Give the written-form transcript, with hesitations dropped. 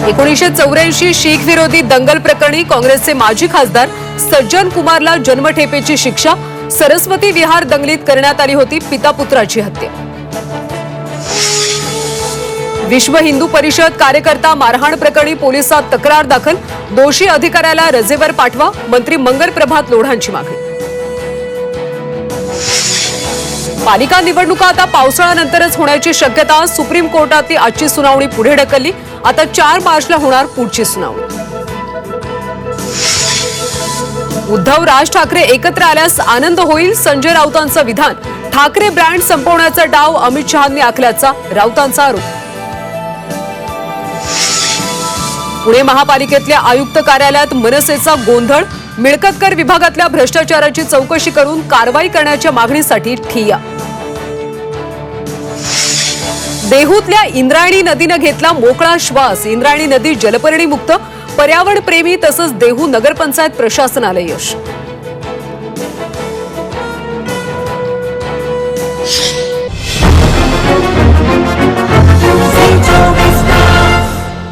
1984 शीख विरोधी दंगल प्रकरणी काँग्रेसचे माजी खासदार सज्जन कुमारला जन्मठेपेची शिक्षा। सरस्वती विहार दंगलीत करण्यात आली होती पिता पुत्राची हत्या। विश्व हिंदू परिषद कार्यकर्ता मारहाण प्रकरणी पोलिसात तक्रार दाखल। दोषी अधिकाऱ्याला रजेवर पाठवा, मंत्री मंगल प्रभात लोढांची मागणी। पालिका निवडणुका आता पावसाळ्यानंतरच होण्याची शक्यता। सुप्रीम कोर्टातली आजची सुनावणी पुढे ढकलली। आता 4 मार्चला होणार पुढची सुनावणी। उद्धव राज ठाकरे एकत्र आल्यास आनंद होईल, संजय राऊतांचं विधान। ठाकरे ब्रँड संपवण्याचा डाव अमित शहांनी आखल्याचा राऊतांचा आरोप। पुणे महापालिकेतल्या आयुक्त कार्यालयात मनसेचा गोंधळ। मिळकत कर विभागातल्या भ्रष्टाचाराची चौकशी करून कारवाई करण्याच्या मागणीसाठी ठिय्या। देहूतल्या इंद्रायणी नदीने घेतला मोकळा श्वास। इंद्रायणी नदी जलपर्णी मुक्त। पर्यावरण प्रेमी तसंच देहू नगरपंचायत प्रशासनाला यश।